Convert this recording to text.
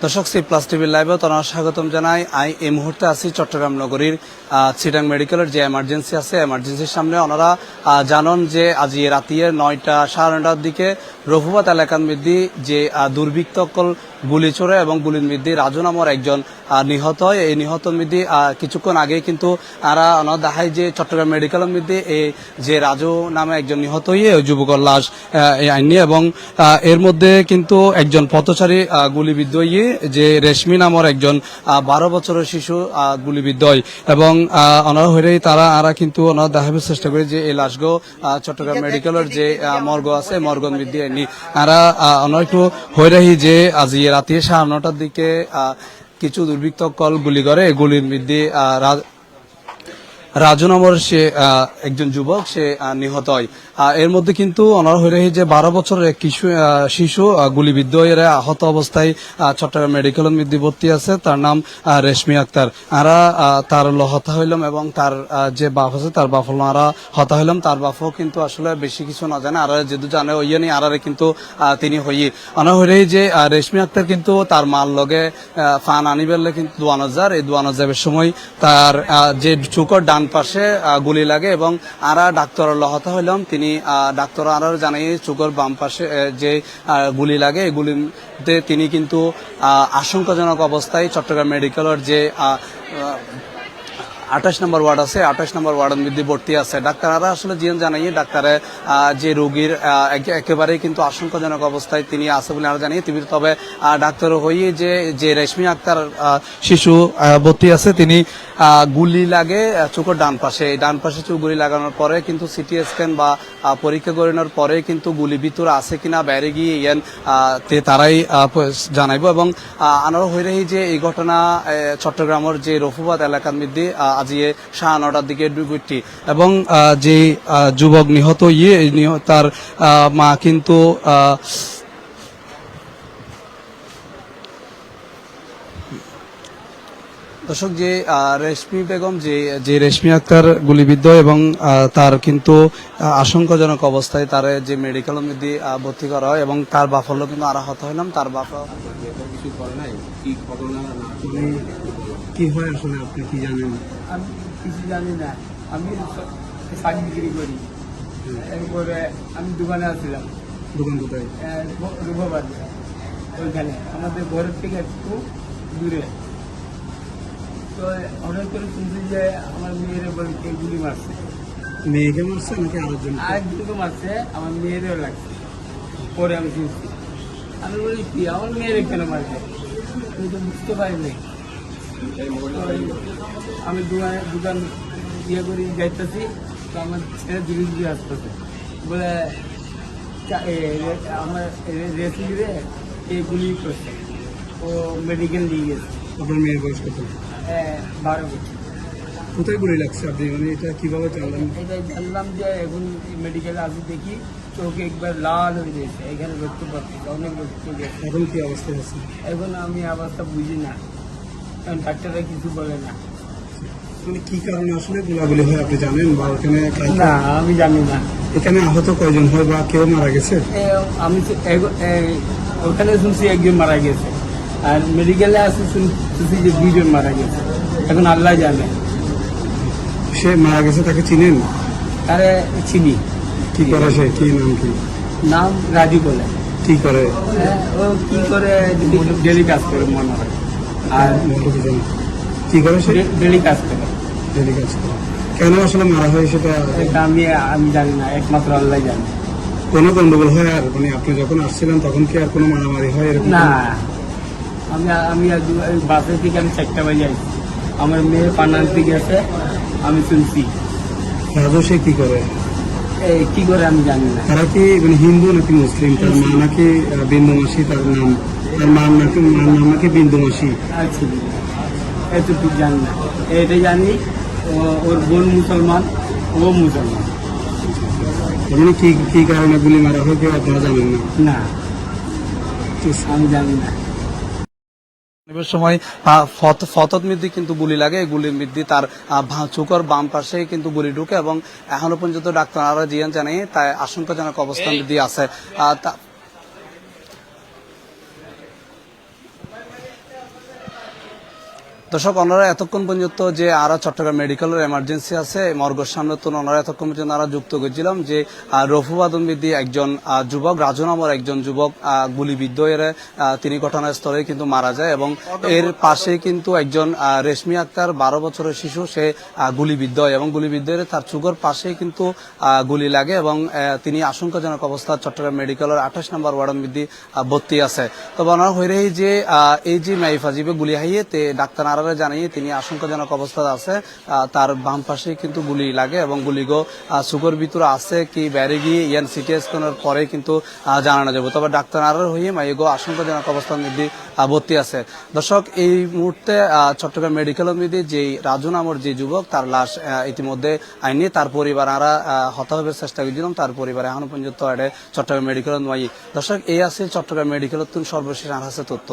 দর্শক C plus টিভির লাইভে তোমার স্বাগতম জানাই। এই মুহূর্তে আছি চট্টগ্রাম নগরীর চিটাং মেডিকেলের যে এমার্জেন্সি আছে, এমার্জেন্সির সামনে। ওনারা জানান যে আজ রাতিয়ে 9টা সাড়ে 9টার দিকে রঘুবাদ এলাকার মধ্যে যে দুর্বৃত্তকল গুলি ছোড়ে এবং গুলির মধ্যে রাজু নামের একজন নিহত হয়। এই নিহতর মধ্যে কিছুক্ষণ আগে কিন্তু ওনারা দেখায় যে চট্টগ্রাম মেডিকেলের মধ্যে এই যে রাজু নামে একজন নিহত হয়ে ওই যুবকের লাশ আইনি এবং এর মধ্যে কিন্তু একজন পথচারী গুলিবিদ্ধ হয়ে যে রেশমি নামের একজন 12 বছরের শিশু গুলিবিদ্ধ হয় এবং ওনারা হইলেই তারা কিন্তু ওনারা দেখাবার চেষ্টা করে যে এই লাশগো চট্টগ্রাম মেডিকেলের যে মর্গ আছে মর্গের মধ্যে আইনি ওনারা একটু হইরাহি যে আজ রাতে 9:30টার দিকে কিছু দুর্বৃত্তকল গুলি করে। গুলির মধ্যে রাজু নামের সে একজন যুবক সে নিহত হয়। এর মধ্যে কিন্তু ওনার হয়ে রয়েছে যে 12 বছরের এক শিশু গুলিবিদ্ধ হয়ে আহত অবস্থায় চট্টগ্রাম মেডিকেলের মধ্যে ভর্তি আছে। তার নাম রেশমি আক্তার। তার হতা হইলাম এবং তার যে বাপ আছে তার বাপ হতা হইলাম। তার বাপও কিন্তু আসলে বেশি কিছু না জানে, আর যেহেতু জানে ওইয়া নেই আরারে কিন্তু তিনি হইয়ে ওনার হয়ে যে রেশমি আক্তার কিন্তু তার মার লগে ফান আনি বেললে কিন্তু 2000 এই 2000 সময় তার যে চুকর ডান পাশে গুলি লাগে এবং ডাক্তার হতা হইলাম। তিনি ডাক্তার আরো জানাই চোখের বাম পাশে যে গুলি লাগে এই গুলিতে তিনি কিন্তু আশঙ্কাজনক অবস্থায় চট্টগ্রাম মেডিকেলের যে 28 নম্বর ওয়ার্ড আছে 28 নম্বর ওয়ার্ডের মধ্যে ভর্তি আছে। ডাক্তাররা আসলে জিয়ান জানাই ডাক্তারে যে রোগীর একেবারেই কিন্তু আশঙ্কাজনক অবস্থায় তিনি আছে বলে আমরা জানি। তবে ডাক্তার হয়ে যে রেশমি আক্তার শিশু ভর্তি আছে তিনি গুলি লাগে চোখের ডান পাশে চোখ গুলি লাগানোর পরে কিন্তু সিটি স্ক্যান বা পরীক্ষা করানোর পরে কিন্তু গুলি ভিতরে আছে কিনা বাইরে গিয়ে ইয়ান তারাই জানাইব। এবং আনারও হয়ে রহি যে এই ঘটনা চট্টগ্রামের যে রঘুবাদ এলাকার মধ্যে আজিয়ে 9:30টার দিকে দুর্ঘটটি এবং যে যুবক নিহত তার মা কিন্তু দর্শক যে রেশমি বেগম যে রেশমি আক্তার গুলিবিদ্ধ এবং তার কিন্তু আশঙ্কাজনক অবস্থায় তার যে মেডিকেলের মধ্যে ভর্তি করা হয় এবং তার বাপ হলো কিন্তু আহত হইলাম। তার বাপ কিছু করে নাই কি ঘটনা কি হয় আসলে আপনি কি জানেন? আমি কিছু জানি না। আমি শাড়ি বিক্রি করি, এরপরে আমি দোকানে আসছিলাম। দোকান কোথায়? রূপবাদী ওইখানে আমাদের ঘরের থেকে একটু দূরে। তো হঠাৎ করে শুনছি যে আমার মেয়ের বলতে গুলি মারছে। মেয়েকে মারছে নাকি আরেকজন? আরেকজনকে মারছে, আমার মেয়েরও লাগছে। পরে আমি শুনছি, আমি বলি কি আমার মেয়ের কেন মারছে, আমি তো বুঝতে পারিনি। আমি দোকান ইয়ে করে যাইতেছি, তো আমার ছেলে ধীরে ধীরে আসতেছে বলে আমার রেসিপিরে এই গুলি করছে, ও মেডিকেল নিয়ে গেছে। আপনার মেয়ের বয়স কত? 12 বছর। কোথায় গুলি লাগছে আপনি মানে এটা কিভাবে জানলেন? এটা জানলাম যে এখন মেডিকেলে আসি দেখি চোখে একবার লাল হয়ে গেছে, এখানে রক্ত পাচ্ছে, অনেক রক্ত গেছে। এখন কি অবস্থায় আছে? এখন আমি অবস্থা বুঝি না, কারণ ডাক্তাররা কিছু বলে না। মানে কি কারণে আসলে গোলাগুলি হয় আপনি জানেন? বা ওখানে না আমি জানি না। এখানে আহত কয়জন হয় বা কেউ মারা গেছে? আমি ওখানে শুনছি একজন মারা গেছে, আর মেডিকেলে আসি শুনছি যে 2 জন মারা গেছে। এখন আল্লাহ জানে। সে মারা গেছে তাকে চিনেন? তারে চিনি। কি করে সে? কি নাম? কি নাম? রাজু বলে। কি করে? ও কি করে ডেলি কাজ করে মনে হয়। আর কি করে সে? ডেলি কাজ করে। ডেলি কাজ করে। কেন আসলে মারা হয় সেটা আমি জানি না, একমাত্র আল্লাহ জানে। কোনো গন্ডগোল হয় আর মানে আপনি যখন আসছিলেন তখন কি আর কোনো মারামারি হয় এরকম? না, আমি বাসে থেকে আমি 4টা বাজে আসছি, আমার মেয়ে পানার দিকে গেছে, আমি শুনছি। রাজু সে কি করে? কি করে আমি জানি না। তারা কি মানে হিন্দু নাকি মুসলিম? তার মা নাকি বিন্দু মাসি তার নাম? তার মার নাম নাকি বিন্দু মাসি? আচ্ছা, এতটুকু জানি না। এটা জানি ওর বোন মুসলমান, ও মুসলমান। মানে কি কারণে গুলি মারা হয় কেউ আপনারা জানেন না? না, আমি জানি না। সময় ফতত মধ্যে কিন্তু গুলি লাগে, গুলির মধ্যে তার চোখের বাম পাশে কিন্তু গুলি ঢুকে এবং এখনো পর্যন্ত ডাক্তাররা জিয়ান জানাই তাই আশঙ্কাজনক অবস্থান মধ্যে আছে। দর্শক ওনারা এতক্ষণ পর্যন্ত যে আরা চট্টগ্রাম মেডিকেলের এমার্জেন্সি আছে মর্গের সামনে তো ওনারা এতক্ষণ পর্যন্ত আমরা যুক্ত করেছিলাম যে রফুবাদনবিধি একজন যুবক রাজু নামের একজন যুবক গুলিবিদ্ধ এর তিনি ঘটনাস্থলে কিন্তু মারা যায় এবং এর পাশে কিন্তু একজন রেশমি আক্তার 12 বছরের শিশু সে গুলিবিদ্ধ হয় এবং গুলিবিদ্ধ হয়ে তার চুগর পাশে কিন্তু গুলি লাগে এবং তিনি আশঙ্কাজনক অবস্থা চট্টগ্রাম মেডিকেলের 28 নম্বর ওয়ার্ডন বিধি ভর্তি আছে তবে ওনার হয়ে যে এই যে মাইফাজিবে গুলি হাইয়ে তে ডাক্তার আরারে জানিয়ে তিনি আশঙ্কাজনক অবস্থায় আছে তার বাম পাশে কিন্তু গুলি লাগে এবং গুলিগো সুগর ভিতরে আছে কি বাইরে গিয়ে ইয়ান সিটি স্ক্যানের পরে কিন্তু জানানো যাবে তবে ডাক্তার আরার হয়ে মাইগো আশঙ্কাজনক অবস্থার মধ্যে ভর্তি আছে দর্শক এই মুহূর্তে চট্টগ্রাম মেডিকেলের মধ্যে যে রাজু নামের যে যুবক তার লাশ ইতিমধ্যে আইনি তার পরিবার আরা হতাহতের চেষ্টা করেছিলাম তার পরিবার এখনো পর্যন্ত চট্টগ্রাম মেডিকেল দর্শক এই আছে চট্টগ্রাম মেডিকেলের সর্বশেষ আর আছে তথ্য।